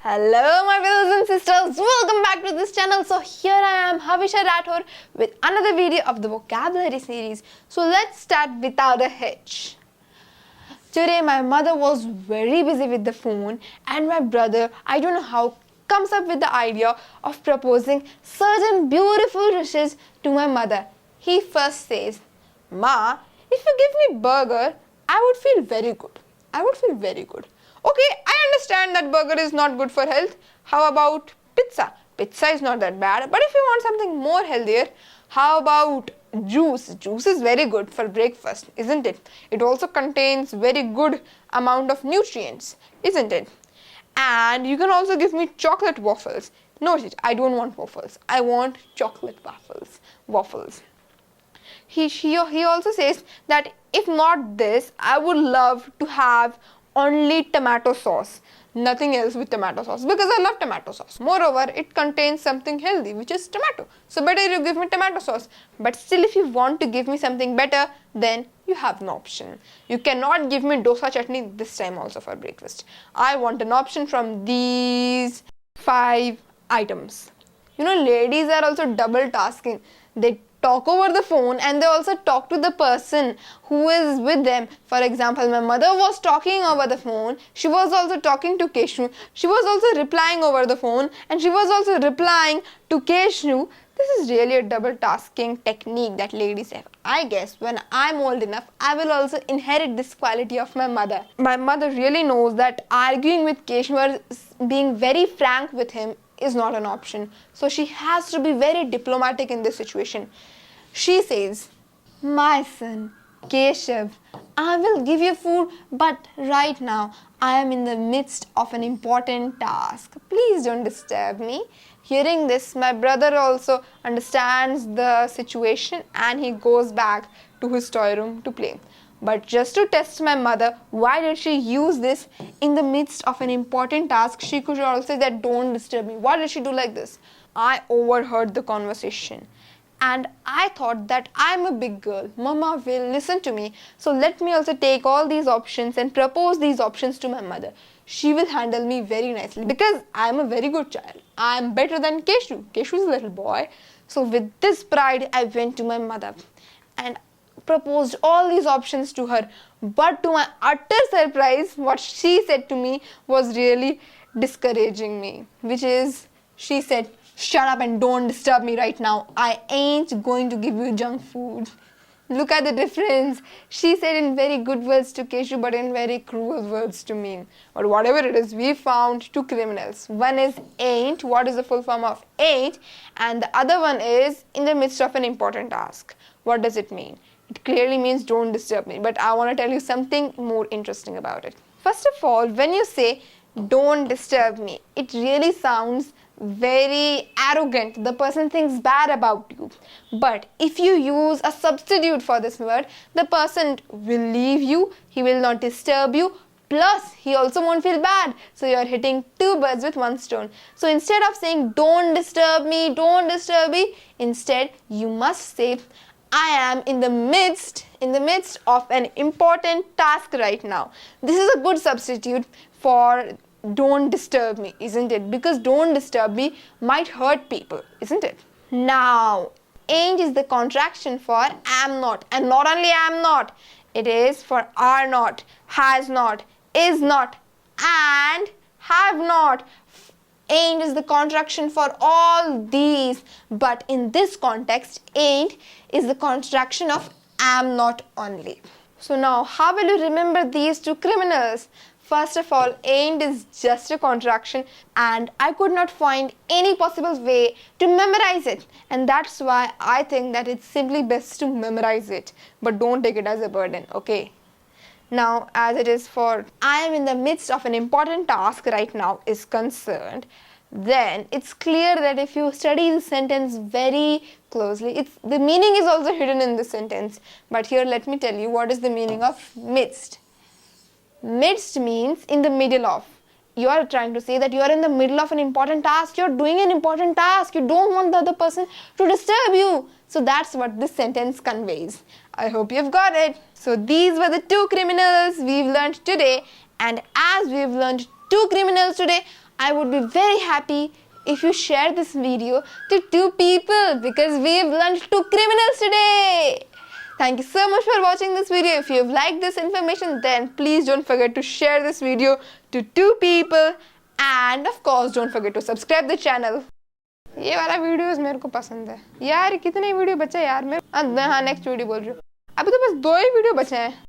Hello my brothers and sisters, welcome back to this channel. So here I am, Havisha Rathore, with another video of the vocabulary series. So let's start without a hitch. Today my mother was very busy with the phone and my brother, I don't know how, comes up with the idea of proposing certain beautiful wishes to my mother. He first says, "Ma, if you give me burger, I would feel very good. I would feel very good. Okay, I understand that burger is not good for health. How about pizza? Pizza is not that bad. But if you want something more healthier, how about juice? Juice is very good for breakfast, isn't it? It also contains very good amount of nutrients, isn't it? And you can also give me chocolate waffles. No, I don't want waffles. I want chocolate waffles. Waffles. He also says that if not this, I would love to have only tomato sauce, nothing else with tomato sauce, because I love tomato sauce. Moreover, it contains something healthy, which is tomato. So better you give me tomato sauce. But still, if you want to give me something better, then you have an option. You cannot give me dosa chutney this time also for breakfast. I want an option from these 5 items. You know, ladies are also double tasking. They talk over the phone and they also talk to the person who is with them. For example, my mother was talking over the phone. She was also talking to Keshu. She was also replying over the phone and she was also replying to Keshu. This is really a double tasking technique that ladies have. I guess when I'm old enough, I will also inherit this quality of my mother. My mother really knows that arguing with Keshu or being very frank with him is not an option. So she has to be very diplomatic in this situation. She says, "My son, Keshav, I will give you food, but right now I am in the midst of an important task. Please don't disturb me." Hearing this, my brother also understands the situation and he goes back to his toy room to play. But just to test my mother, why did she use this in the midst of an important task? She could also say that don't disturb me. Why did she do like this? I overheard the conversation and I thought that I'm a big girl. Mama will listen to me. So let me also take all these options and propose these options to my mother. She will handle me very nicely because I'm a very good child. I'm better than Keshu. Keshu is a little boy. So with this pride, I went to my mother and proposed all these options to her, but to my utter surprise, what she said to me was really discouraging me, which is, she said, "Shut up and don't disturb me right now. I ain't going to give you junk food." Look at the difference. She said in very good words to Keshu, but in very cruel words to me. But whatever it is, we found 2 criminals. One is ain't. What is the full form of ain't? And the other one is in the midst of an important task. What does it mean? It clearly means don't disturb me, but I want to tell you something more interesting about it. First of all, when you say don't disturb me, it really sounds very arrogant. The person thinks bad about you. But if you use a substitute for this word, the person will leave you, he will not disturb you, plus he also won't feel bad. So you're hitting 2 birds with 1 stone. So instead of saying don't disturb me, instead you must say, I am in the midst of an important task right now. This is a good substitute for don't disturb me, isn't it? Because don't disturb me might hurt people, isn't it? Now, ain't is the contraction for am not. And not only am not, it is for are not, has not, is not, and have not. Ain't is the contraction for all these, but in this context, ain't is the contraction of am not only. So now, how will you remember these 2 criminals? First of all, ain't is just a contraction and I could not find any possible way to memorize it. And that's why I think that it's simply best to memorize it. But don't take it as a burden, okay? Now, as it is for I am in the midst of an important task right now is concerned, then it's clear that if you study the sentence very closely, the meaning is also hidden in the sentence. But here let me tell you what is the meaning of midst. Midst means in the middle of. You are trying to say that you are in the middle of an important task. You are doing an important task. You don't want the other person to disturb you. So that's what this sentence conveys. I hope you've got it. So these were the 2 criminals we've learned today. And as we've learned 2 criminals today, I would be very happy if you share this video to 2 people because we've learned 2 criminals today. Thank you so much for watching this video. If you've liked this information, then please don't forget to share this video to 2 people and of course don't forget to subscribe the channel. ये वाला videos मेरे को पसंद है यार. कितने video बचे यार मेरे. हाँ नेक्स्ट वीडियो बोल रही हूँ. अभी तो बस 2 ही वीडियो बचे हैं.